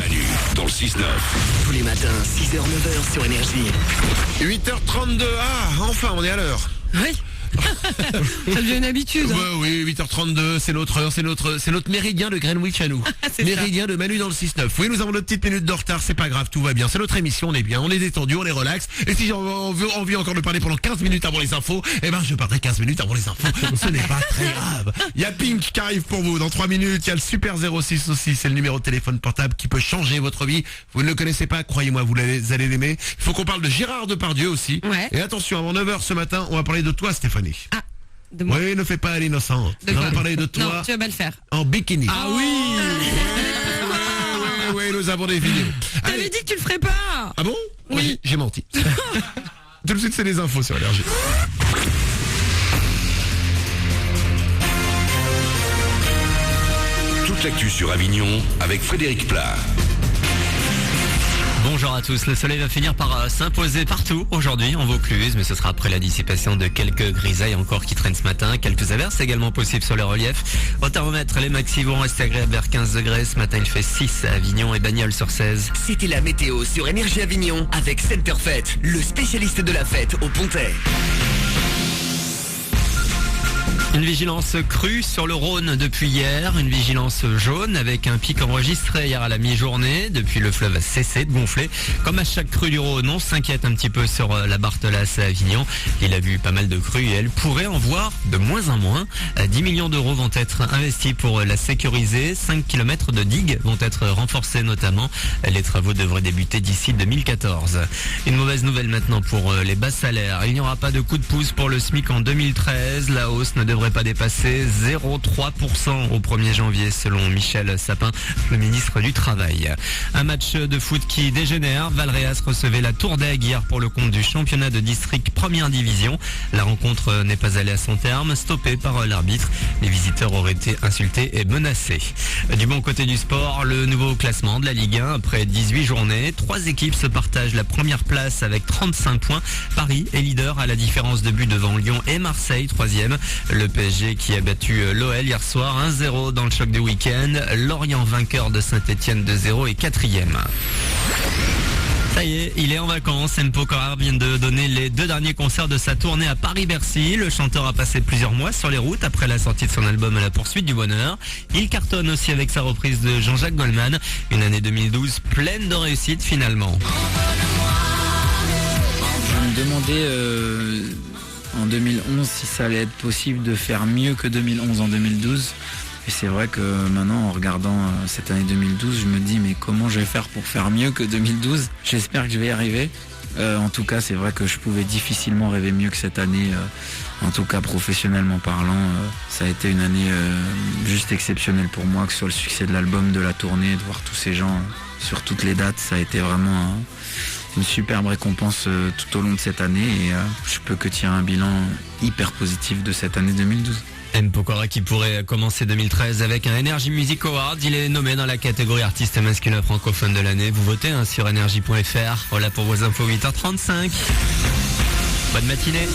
Manu dans le 6-9. Tous les matins, 6h, 9h sur Énergie. 8h32, enfin on est à l'heure. Oui. Ça devient une habitude. Bah oui, 8h32, c'est notre heure, c'est notre méridien de Greenwich à nous. C'est Méridien de Manu dans le 6-9. Oui, nous avons notre petite minute de retard, c'est pas grave, tout va bien. C'est notre émission, on est bien, on est détendu, on est relax. Et si j'ai envie encore de parler pendant 15 minutes avant les infos, eh ben je parlerai 15 minutes avant les infos. Ce n'est pas très grave. Il y a Pink qui arrive pour vous dans 3 minutes. Il y a le Super 06 aussi, c'est le numéro de téléphone portable qui peut changer votre vie. Vous ne le connaissez pas, croyez-moi, vous allez l'aimer. Il faut qu'on parle de Gérard Depardieu aussi. Ouais. Et attention, avant 9h ce matin, on va parler de toi, Stéphanie. Ah, de moi. Oui, ne fais pas l'innocent. De On quoi va parler de toi Non, tu vas pas le faire. en bikini. Ah oui. Oui, nous avons des vidéos. T'avais Allez. dit que tu le ferais pas. Ah bon? Oui. J'ai menti. Tout de suite, c'est les infos sur Énergie. Toute l'actu sur Avignon avec Frédéric Plat. Bonjour à tous, le soleil va finir par s'imposer partout aujourd'hui en Vaucluse, mais ce sera après la dissipation de quelques grisailles encore qui traînent ce matin. Quelques averses également possibles sur le relief. Au thermomètre, les maxi vont rester agréables vers 15 degrés. Ce matin, il fait 6 à Avignon et Bagnols sur 16. C'était la météo sur Énergie Avignon avec Centerfet, le spécialiste de la fête au Pontet. Une vigilance crue sur le Rhône depuis hier, une vigilance jaune avec un pic enregistré hier à la mi-journée. Depuis, le fleuve a cessé de gonfler. Comme à chaque crue du Rhône, on s'inquiète un petit peu sur la Barthelasse à Avignon. Il a vu pas mal de crues et elle pourrait en voir de moins en moins. 10 millions d'euros vont être investis pour la sécuriser. 5 km de digues vont être renforcés notamment. Les travaux devraient débuter d'ici 2014. Une mauvaise nouvelle maintenant pour les bas salaires. Il n'y aura pas de coup de pouce pour le SMIC en 2013. La hausse ne devrait pas dépasser 0,3% au 1er janvier selon Michel Sapin, le ministre du Travail. Un match de foot qui dégénère. Valréas recevait la Tour d'Aigle hier pour le compte du championnat de district première division. La rencontre n'est pas allée à son terme, stoppée par l'arbitre. Les visiteurs auraient été insultés et menacés. Du bon côté du sport, le nouveau classement de la Ligue 1 après 18 journées. 3 équipes se partagent la première place avec 35 points. Paris est leader à la différence de but devant Lyon et Marseille, 3e. Le PSG qui a battu l'OL hier soir 1-0 dans le choc du week-end. Lorient vainqueur de Saint-Etienne 2-0 et 4e. Ça y est, il est en vacances. M. Pokora vient de donner les 2 derniers concerts de sa tournée à Paris-Bercy. Le chanteur a passé plusieurs mois sur les routes après la sortie de son album À la poursuite du bonheur. Il cartonne aussi avec sa reprise de Jean-Jacques Goldman. Une année 2012 pleine de réussite finalement. Je me demandais en 2011 si ça allait être possible de faire mieux que 2011 en 2012. Et c'est vrai que maintenant, en regardant cette année 2012, je me dis mais comment je vais faire pour faire mieux que 2012 ? J'espère que je vais y arriver. En tout cas, c'est vrai que je pouvais difficilement rêver mieux que cette année. En tout cas, professionnellement parlant, ça a été une année juste exceptionnelle pour moi, que ce soit le succès de l'album, de la tournée, de voir tous ces gens sur toutes les dates. Ça a été vraiment une superbe récompense tout au long de cette année. Et je peux que tirer un bilan hyper positif de cette année 2012. M. Pokora qui pourrait commencer 2013 avec un Energy Music Award. Il est nommé dans la catégorie artiste masculin francophone de l'année. Vous votez sur energy.fr. Voilà pour vos infos 8h35. Bonne matinée.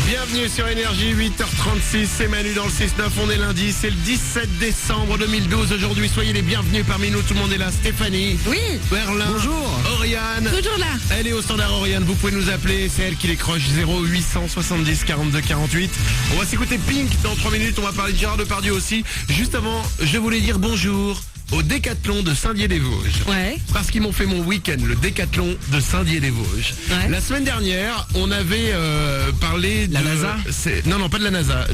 Bienvenue sur Énergie, 8h36, c'est Manu dans le 6-9, on est lundi, c'est le 17 décembre 2012. Aujourd'hui, soyez les bienvenus parmi nous, tout le monde est là. Stéphanie, Oui. Berlin, bonjour. Oriane, Toujours là. elle est au standard Oriane, vous pouvez nous appeler, c'est elle qui décroche 0870 42 48. On va s'écouter Pink dans 3 minutes, on va parler de Gérard Depardieu aussi. Juste avant, je voulais dire bonjour au Décathlon de Saint-Dié-des-Vosges. Ouais. Parce qu'ils m'ont fait mon week-end, le Décathlon de Saint-Dié-des-Vosges. Ouais. La semaine dernière, on avait parlé de... La NASA Non, pas de la NASA.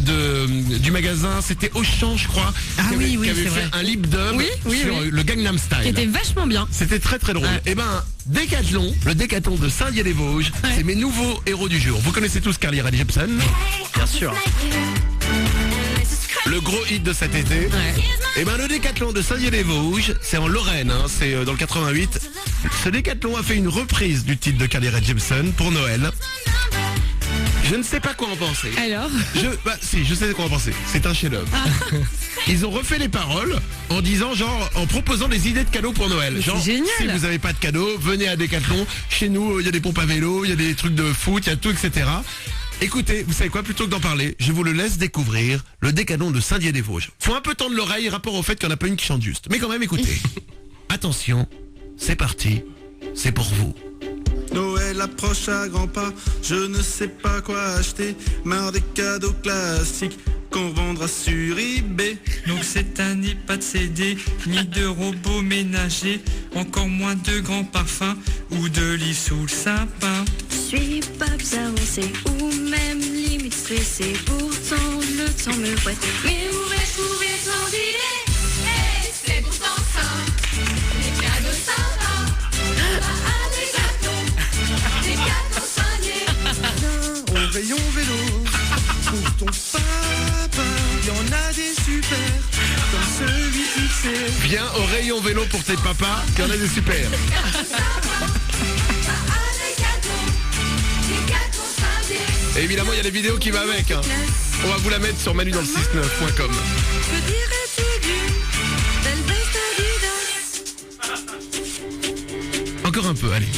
Du magasin, c'était Auchan, je crois. Ah qui oui, avait c'est fait vrai. un lip dub Oui, sur oui. le Gangnam Style. Qui était vachement bien. C'était très très drôle. Ouais. Et ben, Décathlon, le Décathlon de Saint-Dié-des-Vosges, Ouais. c'est mes nouveaux héros du jour. Vous connaissez tous Carly Rae Jepsen, Bien sûr. le gros hit de cet été. Ouais. Et ben le Décathlon de Saint-Dié-des-Vosges, c'est en Lorraine, hein, c'est dans le 88. Ce Décathlon a fait une reprise du titre de Carly Rae Jepsen pour Noël. Je ne sais pas quoi en penser. Alors Si, je sais quoi en penser. C'est un chef-d'œuvre. Ils ont refait les paroles en disant en proposant des idées de cadeaux pour Noël. Mais Genre, c'est génial. si vous n'avez pas de cadeaux, venez à Décathlon. Chez nous, il y a des pompes à vélo, il y a des trucs de foot, il y a tout, etc. Écoutez, vous savez quoi, plutôt que d'en parler, je vous le laisse découvrir, le Décathlon de Saint-Dié-des-Vosges. Faut un peu tendre l'oreille rapport au fait qu'il n'y en a pas une qui chante juste. Mais quand même, écoutez. Attention, c'est parti, c'est pour vous. Noël approche à grands pas, je ne sais pas quoi acheter, marre des cadeaux classiques qu'on vendra sur eBay. Donc cette année pas de CD, ni de robots ménagers, encore moins de grands parfums ou de lits sous le sapin. Je suis pas avancé ou même limite stressé, pourtant le temps me presse. Mais où vais-je trouver sans idée? Hey, c'est pourtant ça, les cadeaux sympas, des gâteaux soignés. Au rayon vélo, trouve ton papa, y en a des super, comme celui-ci c'est. Viens au rayon vélo pour tes papas, il y en a des super. Et évidemment, il y a les vidéos qui vont avec. Hein. On va vous la mettre sur manu-dans-le-69.com. Que dirais-tu d'une belle veste Adidas? Encore un peu, allez.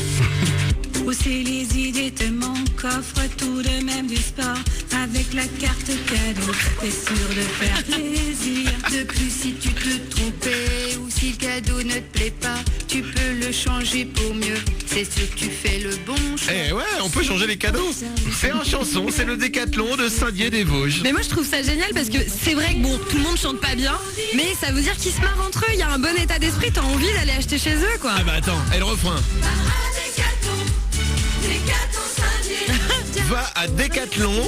Aussi les idées te manquent, offre tout de même du sport. Avec la carte cadeau, t'es sûr de faire plaisir. De plus, si tu te trompais ou si le cadeau ne te plaît pas, tu peux le changer pour mieux. C'est sûr que tu fais le bon choix. Eh ouais, on peut changer les cadeaux. C'est en chanson, c'est le Décathlon de Saint-Dié-des-Vosges. Mais moi je trouve ça génial parce que c'est vrai que bon, tout le monde chante pas bien, mais ça veut dire qu'ils se marrent entre eux, il y a un bon état d'esprit, t'as envie d'aller acheter chez eux quoi. Ah bah attends, et le refrain. Va à Décathlon.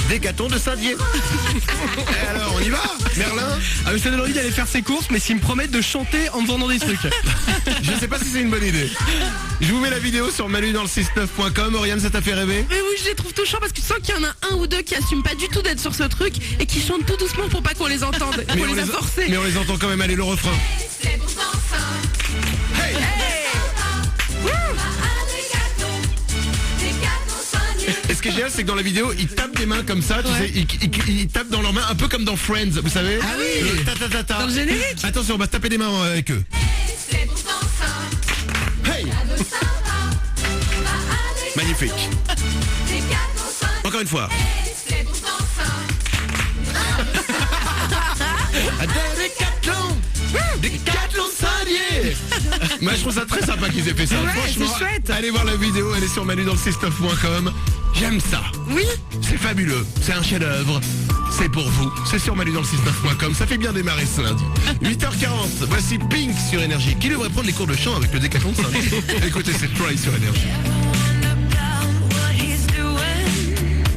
Décathlon de Saint-Dié. Et alors, on y va, Merlin? Ah mais ça donne envie d'aller faire ses courses, mais s'ils me promettent de chanter en me vendant des trucs. Je sais pas si c'est une bonne idée. Je vous mets la vidéo sur manu-dans-le-69.com. Oriane, ça t'a fait rêver? Mais oui, je les trouve touchants parce que tu sens qu'il y en a un ou deux qui assument pas du tout d'être sur ce truc et qui chantent tout doucement pour pas qu'on les entende. Mais On les a forcés. Mais on les entend quand même, allez, le refrain. Hey, Et ce qui est génial, c'est que dans la vidéo, ils tapent des mains comme ça, tu sais, ils tapent dans leurs mains, un peu comme dans Friends, vous savez? Ah oui. Le ta-ta-ta-ta. Dans le générique. Attention, on va se taper des mains avec eux. Hey. Magnifique. Encore une fois. Décathlon Saint-Dié. Moi je trouve ça très sympa qu'ils aient fait ça. Ouais, Franchement, c'est chouette. allez voir la vidéo, elle est sur manu-dans-le-69.com. J'aime ça. Oui. C'est fabuleux, c'est un chef-d'œuvre. C'est pour vous, c'est sur manu-dans-le-69.com. Ça fait bien démarrer ce lundi. 8h40, voici Pink sur Énergie. Qui devrait prendre les cours de chant avec le Décathlon de Saint-Dié? Écoutez, c'est Troy sur Énergie.